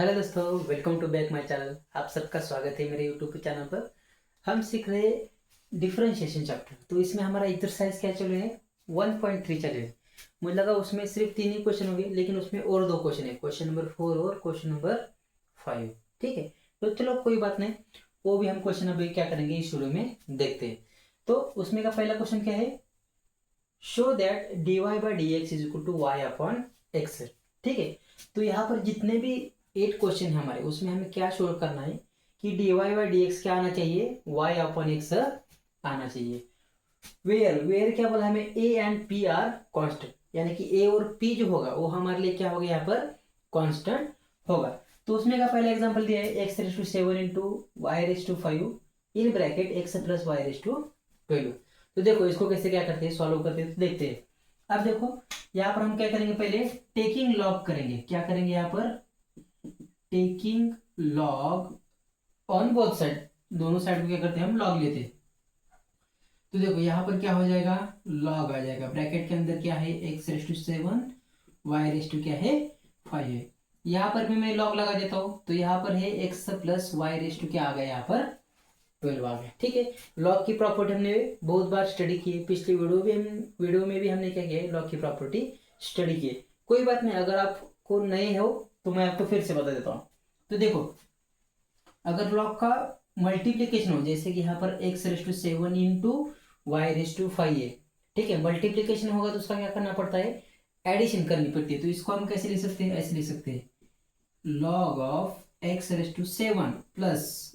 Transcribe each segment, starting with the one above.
Hello दोस्तों, welcome to back my channel. आप सबका स्वागत है मेरे यूट्यूब चैनल पर। हम सीख रहे डिफरेंशिएशन चैप्टर। तो इसमें हमारा एक्सरसाइज क्या चल रहे हैं, 1.3 चल रहे हैं। मुझे लगा उसमें सिर्फ 3 ही क्वेश्चन होंगे, लेकिन उसमें और 2 क्वेश्चन है, क्वेश्चन नंबर 4 और क्वेश्चन नंबर 5। ठीक है, तो चलो कोई बात नहीं, वो भी हम क्वेश्चन अभी क्या करेंगे इस शुरू में देखते हैं। तो उसमें का पहला क्वेश्चन क्या है, show that dy by d x is equal to y upon x. ठीक है, तो यहाँ पर जितने भी 8 क्वेश्चन है हमारे, उसमें हमें क्या शो करना है कि dy बाई डी एक्स क्या आना चाहिए, y अपॉन एक्स आना चाहिए। वेयर वेयर क्या बोला हमें, a and p are constant, यानी कि a और p जो होगा वो हमारे लिए क्या होगा यहाँ पर कांस्टेंट होगा। तो उसमें का पहला एग्जांपल दिया है x raise to 7 into y raise to 5 in bracket x plus y raise to 12। तो देखो इसको कैसे क्या करते हैं, सॉल्व करते हैं, तो देखते हैं। अब देखो यहाँ पर हम क्या करेंगे, पहले टेकिंग लॉग करेंगे। क्या करेंगे यहाँ पर, taking log on both side, दोनों साइड को क्या करते हैं हम लॉग लेते हैं। तो देखो यहाँ पर क्या हो जाएगा, लॉग आ जाएगा, ब्रैकेट के अंदर क्या है x raise to 7 y raise to क्या है 5 है। यहाँ पर भी मैं लॉग लगा देता हूँ, तो यहाँ पर है x plus y raise to क्या आ गया, यहाँ पर 12 आ गया। ठीक है, लॉग की प्रॉपर्टी हमने बहुत बार स्टडी की है, पिछली वीडियो में भी हमने क्या किया है, लॉग की प्रॉपर्टी स्टडी की है। कोई बात नहीं, अगर आपको नए हो तो मैं आपको फिर से बता देता हूँ। तो देखो अगर लॉग का मल्टीप्लीकेशन हो, जैसे कि यहाँ पर x raise to 7 into y raise to 5 है। ठीक है, मल्टीप्लीकेशन होगा तो उसका क्या करना पड़ता है, एडिशन करनी पड़ती है। तो इसको हम कैसे लिख सकते हैं, ऐसे लिख सकते हैं, log of x raise to 7 plus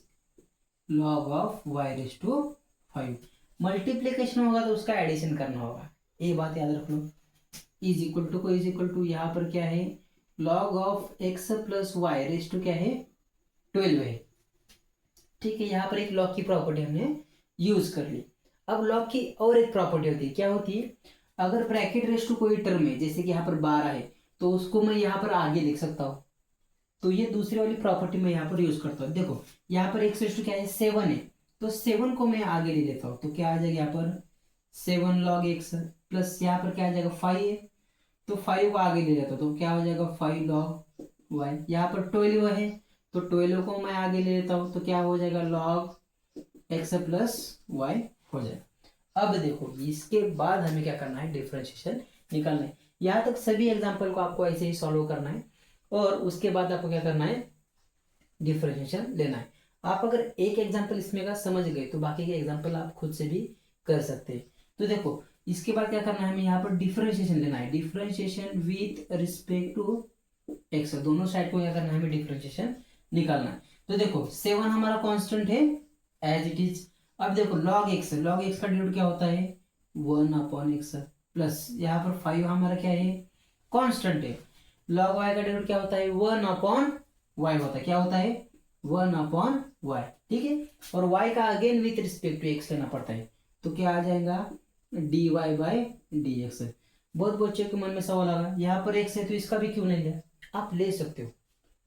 log of y raise to 5। Multiplication होगा तो उसका एडिशन करना होगा, ये बात याद रख लो। इज इक्वल टू को इज इक्वल टू यहाँ पर क्या है, log of x plus y raise to क्या है 12 है। ठीक है, यहाँ पर एक लॉग की प्रॉपर्टी हमने यूज कर ली। अब लॉग की और एक प्रॉपर्टी होती है, क्या होती है, अगर ब्रैकेट रेस टू कोई टर्म है, जैसे कि यहाँ पर 12 है, तो उसको मैं यहाँ पर आगे लिख सकता हूँ। तो ये दूसरी वाली प्रॉपर्टी मैं यहाँ पर यूज करता हूँ। देखो यहाँ पर एक्स रेस टू क्या है 7 है, तो 7 को मैं आगे ले लेता हूँ, तो क्या आ जाएगा यहाँ पर 7 लॉग एक्स, प्लस यहाँ पर क्या आ जाएगा 5 है, तो 5 को आगे ले लेता हूँ, तो क्या हो जाएगा 5 लॉग वाई। यहाँ पर 12 है, तो 12 को मैं आगे ले लेता हूँ, तो क्या हो जाएगा लॉग एक्स प्लस वाई हो जाएगा। अब देखो इसके बाद हमें क्या करना है, डिफरेंशिएशन निकालना है। यहाँ तक सभी एग्जाम्पल को आपको ऐसे ही सॉल्व करना है, और उसके बाद आपको क्या करना है, डिफरेंशिएशन लेना है। आप अगर एक एग्जाम्पल इसमें का समझ गए तो बाकी के एग्जाम्पल आप खुद से भी कर सकते हैं। तो देखो इसके बाद क्या करना है, हमें यहाँ पर डिफरेंशिएशन लेना है, differentiation with respect to x, दोनों साइड को क्या करना है, हमें डिफरेंशिएशन निकालना है। तो देखो 7 हमारा कांस्टेंट है एज इट इज। अब देखो लॉग एक्स, लॉग एक्स का डिनोट क्या होता है 1 अपॉन एक्स, प्लस यहाँ पर 5 हमारा क्या है कांस्टेंट है। लॉग वाई का डिनोट क्या होता है 1 अपॉन वाई होता है, क्या होता है 1 अपॉन वाई। ठीक है, और वाई का again with respect to x लेना पड़ता है, तो क्या आ जाएगा d y by d x. बहुत बच्चों के मन में सवाल आ रहा है, यहाँ पर एक्स है तो इसका भी क्यों नहीं लिया, आप ले सकते हो।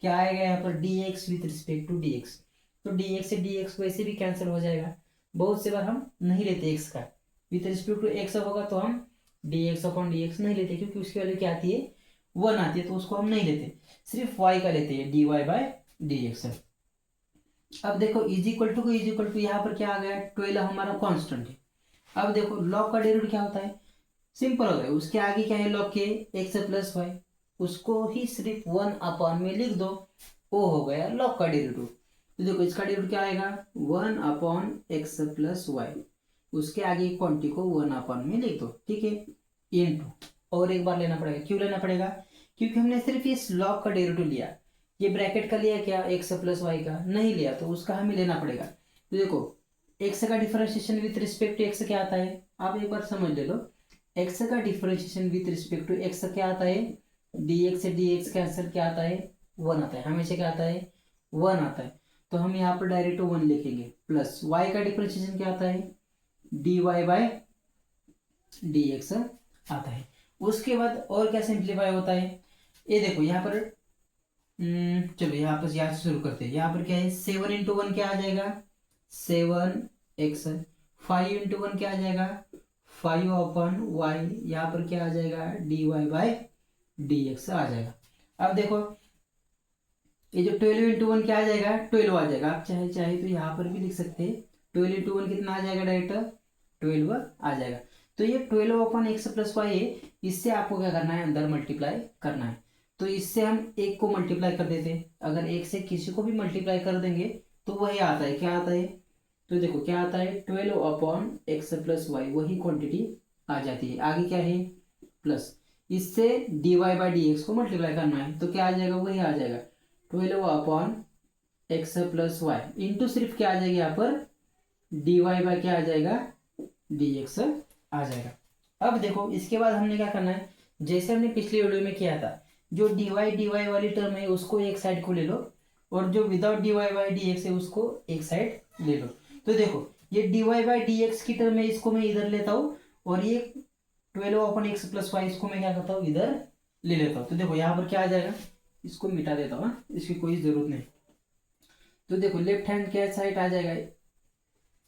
क्या आएगा यहाँ पर d x with respect to d x, तो डी एक्स से डी एक्स वैसे भी कैंसिल हो जाएगा। बहुत से बार हम नहीं लेते एक्स का, विथ रिस्पेक्ट टू एक्स होगा तो हम D x upon D x नहीं लेते, क्योंकि उसकी वैल्यू क्या आती है 1 आती है, तो उसको हम नहीं लेते, सिर्फ y का लेते हैं d y by d x. अब देखो इज इक्वल टू को इज इक्वल टू यहाँ पर क्या आ गया 12 हमारा कांस्टेंट है। अब देखो लॉग का डेरिवेटिव क्या होता है, सिंपल होता है, उसके आगे क्या है लॉग के एक्स प्लस वाई, उसको ही सिर्फ 1 अपॉन में लिख दो, वो हो गया लॉग का डेरिवेटिव। तो देखो इसका डेरिवेटिव क्या आएगा 1 अपॉन एक्स प्लस वाई, उसके आगे क्वांटिटी को 1 अपॉन में लिख दो। ठीक है, इनटू, और एक बार लेना पड़ेगा, क्यों लेना पड़ेगा, क्योंकि हमने सिर्फ इस लॉग का डेरिवेटिव लिया, ये ब्रैकेट का लिया क्या एक्स प्लस वाई का नहीं लिया, तो उसका हमें लेना पड़ेगा। तो देखो एक्स का differentiation with respect to x क्या आता है, आप एक बार समझ ले लो। एक्स का differentiation with respect to x क्या आता है, डी एक्स से डी एक्स का आंसर क्या आता है 1 आता है, हमेशा क्या आता है 1 आता है। तो हम यहाँ पर डायरेक्ट 1 लिखेंगे, प्लस वाई का डिफरेंशिएशन क्या आता है d y by d x आता है। उसके बाद और क्या सिंप्लीफाई होता है, ये देखो यहाँ पर चलो यहाँ पर यहाँ से शुरू करते हैं। यहाँ पर क्या है 7 इंटू 1 क्या आ जाएगा 7x, 5 इंटू 1 क्या आ जाएगा 5 अपॉन वाई, यहाँ पर क्या आ जाएगा d y by d x आ जाएगा। अब देखो ये जो 12 × 1 क्या आ जाएगा, 12 आ जाएगा। आप चाहे चाहे तो यहाँ पर भी लिख सकते हैं 12 × 1 कितना आ जाएगा, डायरेक्ट 12 आ जाएगा। तो ये 12/x+y है, इससे आपको क्या करना है, अंदर मल्टीप्लाई करना है। तो इससे हम एक को मल्टीप्लाई कर देते हैं, अगर एक से किसी को भी मल्टीप्लाई कर देंगे तो वही आता है, क्या आता है, तो देखो क्या आता है 12/x+y, वही क्वांटिटी आ जाती है। आगे क्या है, प्लस, इससे dy/dx को मल्टीप्लाई करना है, तो क्या आ जाएगा, वही आ जाएगा 12/x+y इंटू सिर्फ क्या आ जाएगा यहाँ पर dy/ क्या आ जाएगा, dx आ जाएगा। अब देखो इसके बाद हमने क्या करना है, जैसे हमने पिछली वीडियो में किया था, जो dy वाली टर्म है उसको एक साइड को ले लो, और जो विदाउट dy/dx है उसको एक साइड ले लो। तो देखो ये dy/dx की टर्म है, इसको मैं इधर लेता हूँ, और ये 12/x+y इसको मैं क्या करता हूँ, इधर ले लेता हूँ। तो देखो यहाँ पर क्या आ जाएगा, इसको मिटा देता हूँ, इसकी कोई जरूरत नहीं। तो देखो लेफ्ट हैंड क्या साइड आ जाएगा,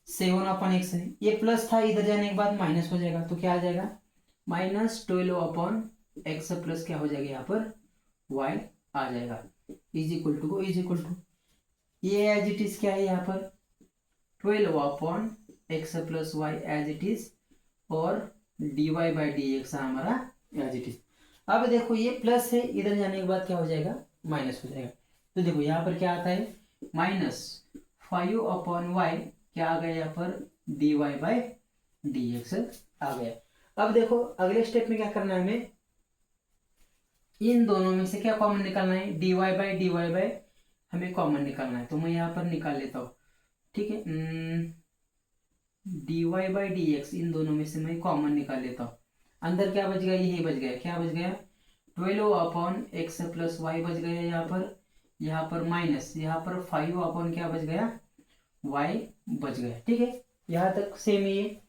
7/x है, ये प्लस था, इधर जाने के बाद माइनस हो जाएगा, तो क्या आ जाएगा, -12/x प्लस क्या हो जाएगा यहाँ पर y आ जाएगा, इज इक्वल टू को इज इक्वल टू, ये एज इट इज क्या है यहाँ पर 12/x+y एज इट इज, और dy/dx हमारा एज इट इज। अब देखो ये प्लस है, इधर जाने के बाद क्या हो जाएगा, माइनस हो जाएगा। तो देखो यहाँ पर क्या आता है, -5/y क्या आ गया यहाँ पर dy/dx आ गया। अब देखो अगले स्टेप में क्या करना है, हमें इन दोनों में से क्या कॉमन निकालना है, dy/dy हमें कॉमन निकालना है। तो मैं यहाँ पर निकाल लेता हूँ, ठीक है, dy/dx इन दोनों में से मैं कॉमन निकाल लेता हूँ। अंदर क्या बच गया, यही बच गया, क्या बच गया 12/x+y बच गया यहाँ पर माइनस, यहाँ पर 5 क्या बच गया, y बच गया। ठीक है, यहाँ तक सेम ही है।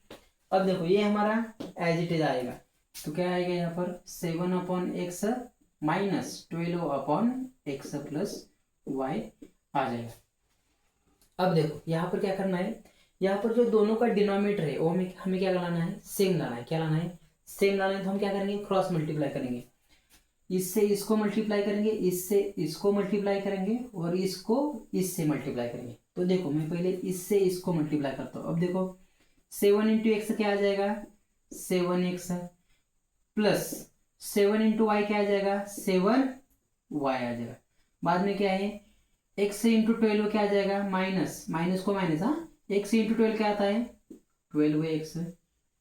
अब देखो ये हमारा एज इट इज आएगा, तो क्या आएगा यहाँ पर 7/x माइनस 12/x+y आ जाएगा। अब देखो यहाँ पर क्या करना है, यहाँ पर जो दोनों का डिनोमिनेटर है वो हमें क्या लाना है, सेम लाना है। क्या लाना है, सेम लाना है। तो हम क्या करेंगे, क्रॉस मल्टीप्लाई करेंगे, इससे इसको मल्टीप्लाई करेंगे, इससे इसको मल्टीप्लाई करेंगे, और इसको इससे मल्टीप्लाई करेंगे। तो देखो मैं पहले इससे इसको मल्टीप्लाई करता हूँ। अब देखो 7 × x क्या आ जाएगा, 7x प्लस 7 × y क्या आ जाएगा, 7y आ जाएगा। बाद में क्या है, x × 12 क्या आ जाएगा, माइनस, माइनस को माइनस, हाँ, x × 12 क्या आता है 12x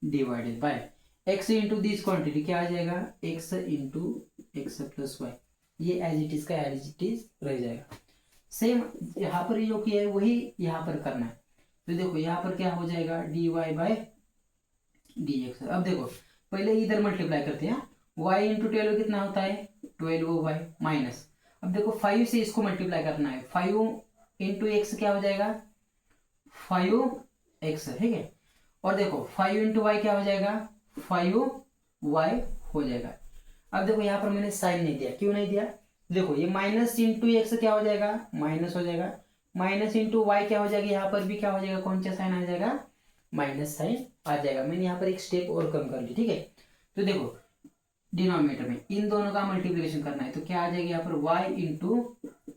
divided by x into this quantity क्या आ जाएगा, x × x+y। ये एज इट इज का एज इट इज रह जाएगा। सेम यहाँ पर जो किया है वही यहाँ पर करना है। तो देखो यहाँ पर क्या हो जाएगा, dy/dx। अब देखो पहले इधर मल्टीप्लाई करते हैं, y × 12 कितना होता है 12y माइनस, अब देखो 5 से इसको मल्टीप्लाई करना है, 5 × x क्या हो जाएगा 5x, ठीक है। और देखो 5 × y क्या हो जाएगा 5y हो जाएगा। अब देखो यहाँ पर मैंने साइन नहीं दिया, क्यों नहीं दिया, देखो ये माइनस इंटू एक्स क्या हो जाएगा, माइनस हो जाएगा, माइनस इंटू वाई क्या हो जाएगा, यहाँ पर भी क्या हो जाएगा, कौन सा साइन आ जाएगा, माइनस साइन आ जाएगा। मैंने यहाँ पर एक स्टेप और कम कर ली, ठीक है। तो देखो डिनोमिनेटर में इन दोनों का मल्टीप्लिकेशन करना है, तो क्या आ जाएगा यहाँ पर y ×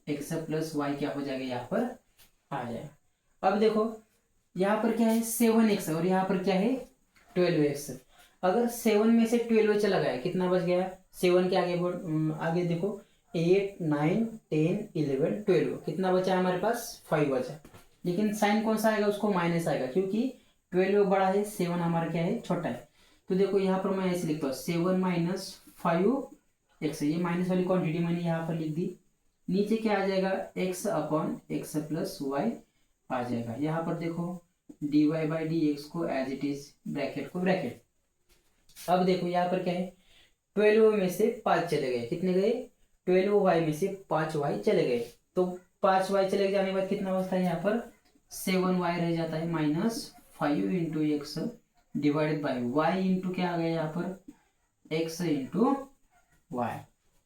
x+y क्या हो जाएगा, यहाँ पर आ जाएगा। अब देखो यहाँ पर क्या है 7x और यहाँ पर क्या है 12x। अगर 7 में से 12 चला गया कितना बच गया, 7 के आगे देखो 8 9 10 11 12 कितना बचा हमारे पास 5 बचा, लेकिन साइन कौन सा आएगा, उसको माइनस आएगा, क्योंकि 12 बड़ा है 7 हमारा क्या है छोटा है। तो देखो यहाँ पर मैं ऐसे लिखता हूँ 7 - 5x, ये माइनस वाली क्वांटिटी मैंने यहाँ पर लिख दी। नीचे क्या आ जाएगा x/x+y आ जाएगा। यहाँ पर देखो dy/dx को एज इट इज ब्रैकेट को ब्रैकेट। अब देखो यहाँ पर क्या है 12 में से 5 चले गए, कितने गए 12y में से 5y चले गए, तो 5y चले जाने के बाद कितना बचता है यहाँ पर 7y रह जाता है, -5 × x divided by y into क्या आ गया यहाँ पर x × y।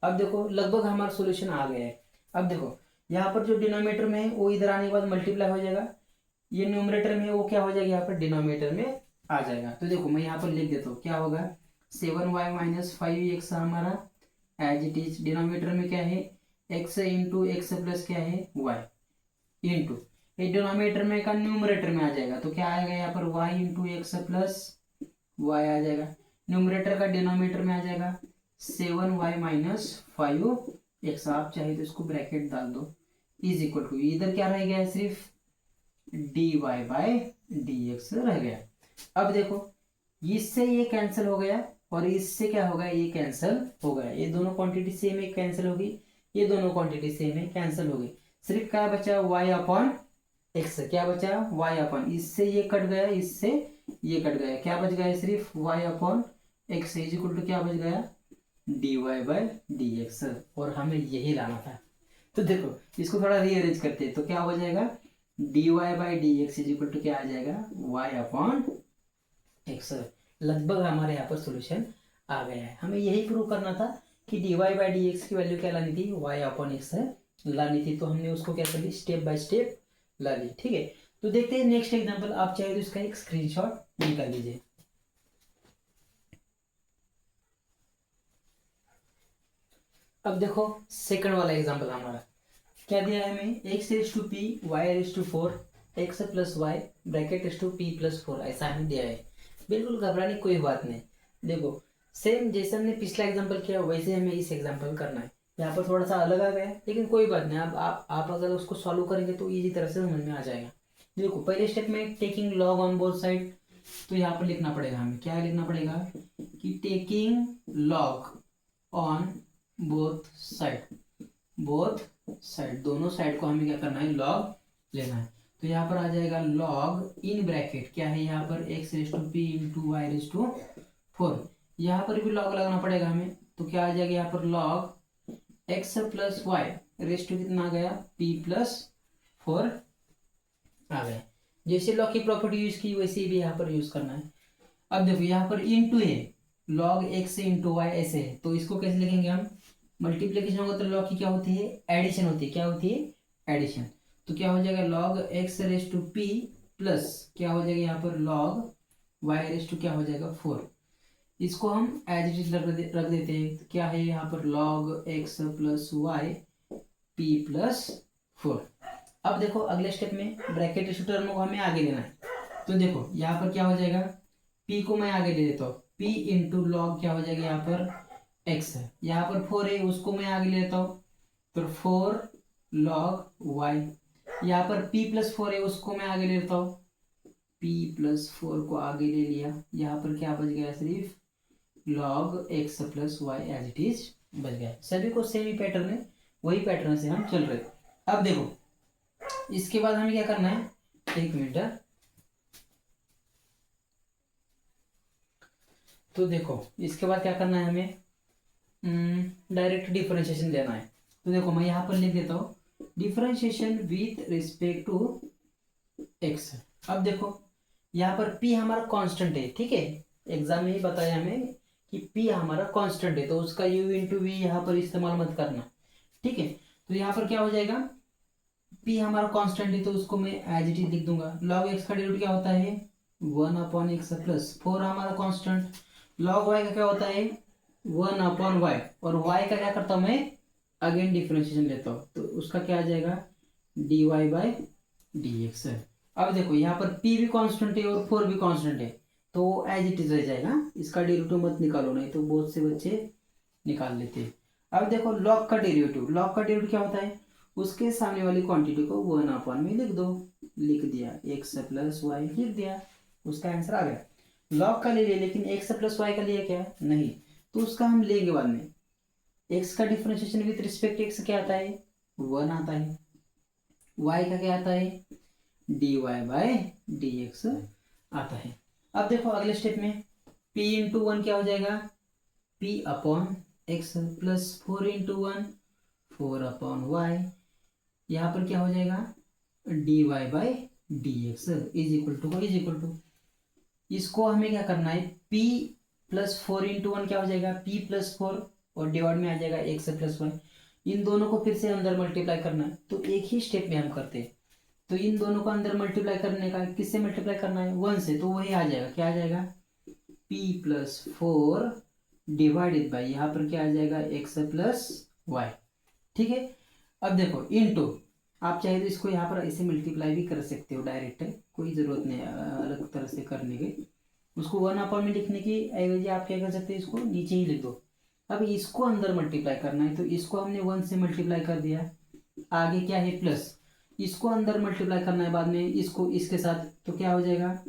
अब देखो लगभग हमारा सॉल्यूशन आ गया है। अब देखो यहाँ पर जो डिनोमिनेटर में है वो इधर आने के बाद मल्टीप्लाई हो जाएगा, ये न्यूमरेटर में वो क्या हो जाएगा यहाँ पर डिनोमिनेटर में आ जाएगा। तो देखो मैं यहाँ पर लिख देता हूँ, क्या होगा 7y - 5x हमारा एज इट इज, डिनोमिनेटर में क्या है एक्स इंटू एक्स प्लस क्या है वाई इंटू ये डिनोमिनेटर में का न्यूमरेटर में आ जाएगा तो क्या आएगा यहाँ पर y into x plus y आ जाएगा। न्यूमरेटर का डिनोमिनेटर में आ जाएगा 7y-5x। आप चाहे तो इसको ब्रैकेट डाल दो इज इक्वल टू इधर क्या रह गया है सिर्फ dy/dx रह गया। अब देखो इससे ये कैंसिल हो गया और इससे क्या होगा ये कैंसिल हो गया। ये दोनों क्वांटिटी सेम है कैंसिल होगी, ये दोनों क्वांटिटी सेम है कैंसिल होगी। सिर्फ क्या बचा y/x। क्या बचा y/, इससे ये कट गया इससे ये कट गया, क्या बच गया सिर्फ y/x इज इक्वल टू क्या बच गया dy/dx। और हमें यही लाना था। तो देखो इसको थोड़ा रीअरेंज करते हैं तो क्या हो जाएगा dy/dx इज इक्वल टू क्या आ जाएगा y/x। लगभग हमारे यहाँ पर सॉल्यूशन आ गया है। हमें यही प्रूव करना था कि dy/dx की वैल्यू क्या लानी थी y/x लानी थी। तो हमने उसको क्या कर ली स्टेप बाय स्टेप ला ली। ठीक है, तो देखते हैं नेक्स्ट एग्जांपल। आप चाहे तो इसका एक स्क्रीनशॉट निकाल लीजिए। अब देखो सेकंड वाला एग्जांपल हमारा क्या दिया है हमें x⁴ y⁴ x plus Y bracket p+4 ऐसा हमें दिया है। बिल्कुल घबराने की कोई बात नहीं। देखो सेम जैसे हमने पिछला एग्जांपल किया वैसे हमें इस एग्जांपल करना है। यहाँ पर थोड़ा सा अलग आ गया है लेकिन कोई बात नहीं। अब आप अगर उसको सॉल्व करेंगे तो इजी तरह से समझ में आ जाएगा। देखो पहले स्टेप में taking log on both side, तो यहाँ पर लिखना पड़ेगा हमें क्या लिखना पड़ेगा कि taking log on both side दोनों साइड को हमें क्या करना है लॉग लेना है। तो यहाँ पर आ जाएगा लॉग इन ब्रैकेट क्या है यहाँ पर x⁴ इंटू y⁴। यहाँ पर भी लॉग लगाना पड़ेगा हमें। तो क्या आ जाएगा यहाँ पर log x plus y raise to कितना आ गया p+4 आ गया। जैसे लॉग की प्रॉपर्टी यूज की वैसे भी यहाँ पर यूज करना है। अब देखो यहाँ पर इंटू है लॉग x इंटू वाई ऐसे है तो इसको कैसे लिखेंगे हम मल्टीप्लीकेशन होगा तो लॉग की क्या होती है एडिशन होती है। क्या होती है एडिशन। तो क्या हो जाएगा लॉग x⁴p प्लस क्या हो जाएगा यहाँ पर लॉग y⁴ क्या हो जाएगा 4। इसको हम एज इट इज रख देते हैं। तो क्या है यहाँ पर log x plus Y p+4। अब देखो अगले स्टेप में ब्रैकेट टर्म को हमें आगे लेना है। तो देखो यहाँ पर क्या हो जाएगा p को मैं आगे ले लेता हूँ p इंटू लॉग क्या हो जाएगा यहाँ पर x है, यहाँ पर 4 है उसको मैं आगे ले लेता हूँ तो 4 log y। यहाँ पर p+4 है उसको मैं आगे ले लेता हूँ p+4 को आगे ले लिया। यहाँ पर क्या बच गया सिर्फ log x plus y as it is बच गया। सभी को सेम ही पैटर्न है वही पैटर्न से हम चल रहे। अब देखो इसके बाद हमें क्या करना है एक मिनट। तो देखो इसके बाद क्या करना है हमें डायरेक्ट डिफरेंशिएशन लेना है। तो देखो मैं यहाँ पर लिख देता हूँ differentiation with respect to x। अब देखो यहाँ पर p हमारा कांस्टेंट है। ठीक है, एग्जाम में ही बताया हमें कि p हमारा कांस्टेंट है तो उसका u इंटू वी यहाँ पर इस्तेमाल मत करना। ठीक है, तो यहाँ पर क्या हो जाएगा p हमारा कांस्टेंट है तो उसको मैं एज इट इज लिख दूंगा। लॉग x का डेरिवेटिव क्या होता है 1/x प्लस 4 हमारा कांस्टेंट। लॉग y का क्या होता है 1/y और y का क्या करता हूं मैं अगेन डिफरेंशिएशन लेता हूं तो उसका क्या आ जाएगा dy/dx। अब देखो यहाँ पर p भी कांस्टेंट है और 4 भी कांस्टेंट है तो एज इट इज रह जाएगा। इसका डेरिवेटिव मत निकालो नहीं तो बहुत से बच्चे निकाल लेते हैं। अब देखो लॉग का डेरिवेटिव क्या होता है उसके सामने वाली क्वांटिटी को 1/में लिख दो। लिख दिया x प्लस वाई लिख दिया उसका आंसर आ गया। लॉग का ले लिया लेकिन x प्लस वाई का लिया क्या नहीं तो उसका हम लेंगे बाद में। x का डिफरेंशिएशन विद रिस्पेक्ट x क्या आता है 1 आता है। y का क्या आता है dy/dx आता है। अब देखो अगले स्टेप में p इंटू 1 क्या हो जाएगा p/x प्लस 4 इंटू 1 4/y। यहाँ पर क्या हो जाएगा dy/dx इज इक्वल टू इसको हमें क्या करना है p+4 इंटू 1 क्या हो जाएगा p+4 और डिवाइड में आ जाएगा x प्लस वाई। इन दोनों को फिर से अंदर मल्टीप्लाई करना है तो एक ही स्टेप में हम करते हैं। तो इन दोनों को अंदर मल्टीप्लाई करने का किससे मल्टीप्लाई करना है 1 से तो वही आ जाएगा। क्या आ जाएगा p+4 डिवाइडेड बाई यहाँ पर क्या आ जाएगा x प्लस वाई। ठीक है। अब देखो इनटू, आप चाहे तो इसको यहाँ पर ऐसे मल्टीप्लाई भी कर सकते हो डायरेक्ट, है कोई ज़रूरत नहीं अलग तरह से करने की। उसको 1 में लिखने की एवजी आप क्या कर सकते हैं, इसको नीचे ही लिख दो। अब इसको अंदर मल्टीप्लाई करना है तो इसको हमने 1 से मल्टीप्लाई कर दिया, आगे क्या है प्लस, इसको अंदर मल्टीप्लाई करना है बाद में इसको इसके साथ, तो क्या हो जाएगा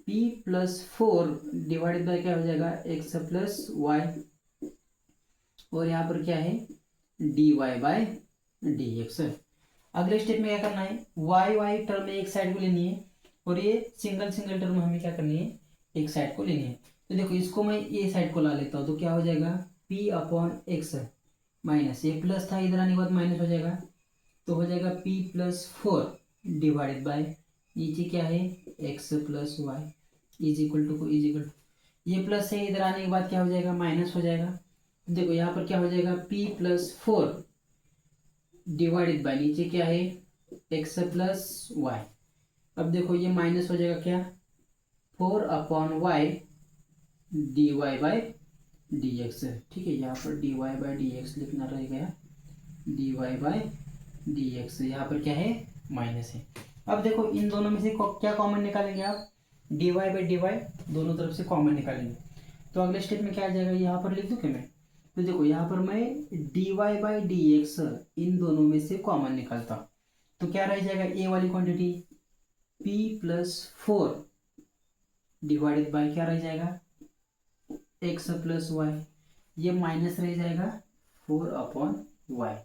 p+4 डिवाइडेड बाय क्या हो जाएगा x+y, और यहाँ पर क्या है dy/dx। अगले स्टेप में क्या करना है, y टर्म एक साइड को लेनी है और ये सिंगल सिंगल टर्म हमें क्या करनी है, एक साइड को लेनी है। तो देखो इसको मैं ये साइड को ला लेता हूँ, तो क्या हो जाएगा p/x माइनस, ये प्लस था इधर आने के बाद माइनस हो जाएगा, तो हो जाएगा p+4 डिवाइडेड बाय नीचे क्या है x+y इज इक्वल टू ये प्लस है, इधर आने के बाद क्या हो जाएगा माइनस हो जाएगा। देखो यहाँ पर क्या हो जाएगा p+4 डिवाइडेड बाय नीचे क्या है x+y। अब देखो ये माइनस हो जाएगा क्या 4/y dy/dx, ठीक है। यहाँ पर dy/dx लिखना रहेगा, dy/dx यहाँ पर क्या है माइनस है। अब देखो इन दोनों में से क्या कॉमन निकालेंगे आप, dy/dy दोनों तरफ से कॉमन निकालेंगे। तो अगले स्टेप में क्या आ जाएगा, यहाँ पर लिख दूँ क्या मैं, तो देखो यहाँ पर मैं dy/dx इन दोनों में से कॉमन निकालता हूँ, तो क्या रह जाएगा ए वाली क्वांटिटी p+4 डिवाइडेड बाय क्या रह जाएगा x+y, ये माइनस रह जाएगा 4/y,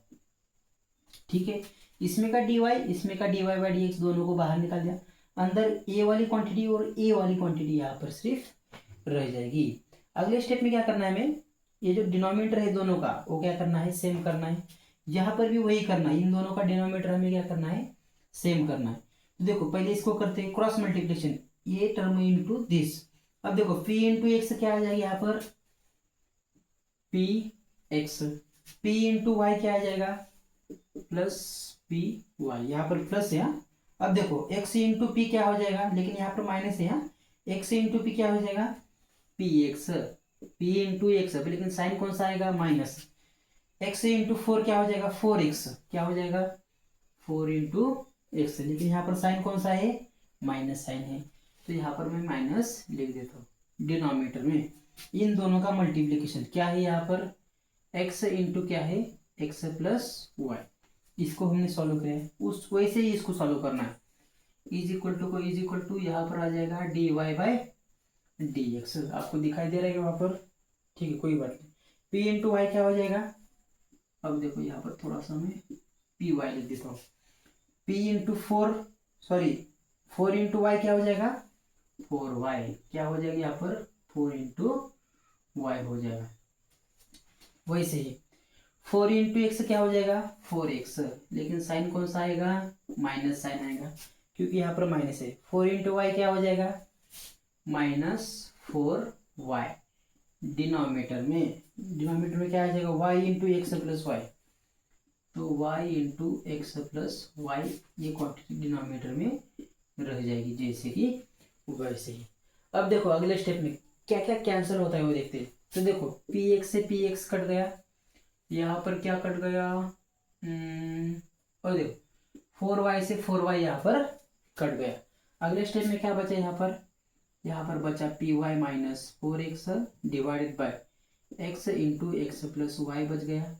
ठीक है। इसमें का dy इसमें का dy/dx दोनों को बाहर निकाल दिया, अंदर ए वाली क्वांटिटी और ए वाली क्वांटिटी यहाँ पर सिर्फ रह जाएगी। अगले स्टेप में क्या करना है हमें, ये जो डिनोमिनेटर है दोनों का वो क्या करना है सेम करना है, यहाँ पर भी वही करना है, इन दोनों का डिनोमिनेटर हमें क्या करना है सेम करना है। तो देखो पहले इसको करते हैं क्रॉस मल्टीप्लिकेशन, ये टर्म इनटू दिस। अब देखो p इंटू एक्स क्या आ जाएगा यहाँ पर px, p इंटू वाई क्या आ जाएगा प्लस py, यहाँ पर प्लस है। अब देखो x इंटू पी क्या हो जाएगा, लेकिन यहाँ पर माइनस है, x इंटू पी क्या हो जाएगा px, p इंटू एक्स, लेकिन साइन कौन सा आएगा माइनस, x इंटू 4 क्या हो जाएगा 4x, क्या हो जाएगा 4 इंटू एक्स, लेकिन यहाँ पर साइन कौन सा है माइनस साइन है, तो यहाँ पर मैं माइनस लिख देता हूँ। डिनोमिनेटर में इन दोनों का मल्टीप्लिकेशन क्या है, यहाँ पर x इंटू क्या है x+y, इसको हमने सॉल्व किया है, उस वैसे ही इसको सॉल्व करना है। इज इक्वल टू यहाँ पर आ जाएगा dy/dx, आपको दिखाई दे रहा है वहाँ पर, ठीक है कोई बात नहीं। p इंटू वाई क्या हो जाएगा, अब देखो यहाँ पर थोड़ा सा मैं py लिख देता हूँ, p इंटू 4 इंटू वाई क्या हो जाएगा 4y, क्या हो जाएगा यहाँ पर 4 इंटू वाई हो जाएगा। वैसे ही 4 इंटू एक्स क्या हो जाएगा 4x, लेकिन साइन कौन सा आएगा माइनस साइन आएगा, क्योंकि यहाँ पर माइनस है। 4 इंटू वाई क्या हो जाएगा -4y, डिनोमिनेटर में क्या आ जाएगा y इंटू x+y, तो y इंटू x+y ये क्वांटिटी डिनोमिनेटर में रह जाएगी जैसे कि वैसे ही। अब देखो अगले स्टेप में क्या क्या कैंसिल होता है वो देखते हैं। तो देखो px से px कट गया, यहाँ पर क्या कट गया और देखो 4y से 4y यहाँ पर कट गया। अगले स्टेप में क्या बचा, यहाँ पर बचा py-4x divided by x into x+y बच गया,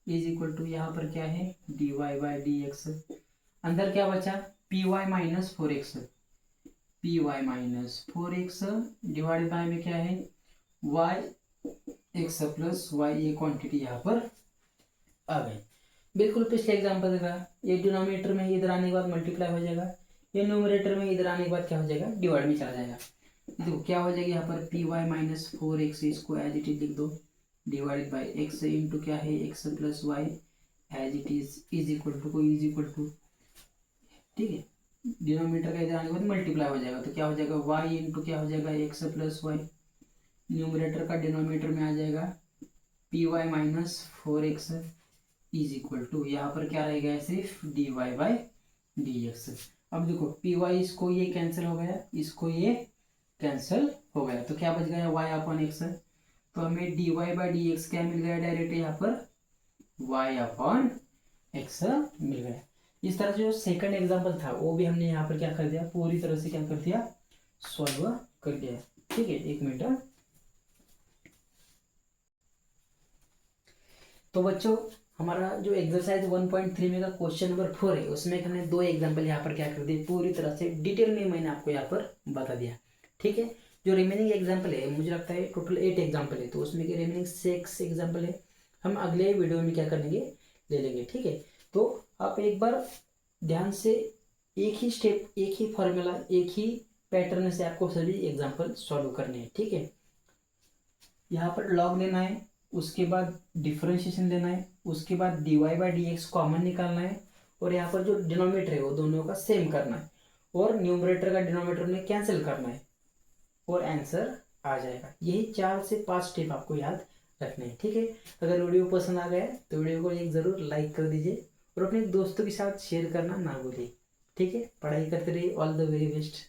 इज इक्वल टू यहाँ पर क्या है dy/dx। अंदर क्या बचा py-4x डिवाइडेड बाय में क्या है y x+y, ये क्वांटिटी यहाँ पर आ गई। बिल्कुल पिछले एग्जांपल का, ये डिनोमिनेटर में इधर आने के बाद मल्टीप्लाई हो जाएगा, ये न्यूमरेटर में इधर आने के बाद क्या हो जाएगा डिवाइड में चला जाएगा। देखो क्या हो जाएगा यहाँ पर py-4x, इसको एज इट इज लिख दो, डिवाइडेड बाय x इंटू क्या है x+y as it is equal to, ठीक है। डिनोमिनेटर का इधर आने के बाद मल्टीप्लाई हो जाएगा, तो क्या हो जाएगा y इंटू क्या हो जाएगा x+y, न्यूमरेटर का डिनोमिनेटर में आ जाएगा py-4x इज इक्वल टू, यहाँ पर क्या रहेगा सिर्फ dy/dx। अब देखो py इसको ये कैंसिल हो गया, इसको ये कैंसिल हो गया, तो क्या बच गया y/x, तो हमें dy/dx क्या मिल गया डायरेक्ट यहाँ पर y/x एक्स मिल गया। इस तरह जो सेकंड एग्जांपल था वो भी हमने यहाँ पर क्या कर दिया, पूरी तरह से क्या कर दिया, सॉल्व कर दिया। ठीक है, एक मिनट। तो बच्चों हमारा जो एक्सरसाइज 1.3 में का क्वेश्चन नंबर 4 है उसमें हमने 2 एग्जांपल यहाँ पर क्या कर दिए, पूरी तरह से डिटेल में मैंने आपको यहाँ पर बता दिया। ठीक है, जो रिमेनिंग एग्जांपल है मुझे लगता है टोटल 8 एग्जांपल है, तो उसमें के रिमेनिंग 6 एग्जांपल है हम अगले वीडियो में क्या करेंगे, ले लेंगे। ठीक है, तो आप एक बार ध्यान से एक ही स्टेप, एक ही फॉर्मूला, एक ही पैटर्न से आपको सभी एग्जाम्पल सॉल्व करने हैं। ठीक है, यहाँ पर लॉग लेना है, उसके बाद डिफरेंशिएशन लेना है, उसके बाद d y by d x common निकालना है, और यहाँ पर जो डिनोमिनेटर है वो दोनों का सेम करना है, और न्यूमरेटर का डिनोमिनेटर में कैंसिल करना है, और आंसर आ जाएगा। यही 4 से 5 स्टेप आपको याद रखने हैं। ठीक है, अगर वीडियो पसंद आ गया तो वीडियो को एक ज़रूर लाइक कर दीजिए और अपने दोस्तों के साथ शेयर करना ना भूलिए। ठीक है, पढ़ाई करते रहिए। All the very best.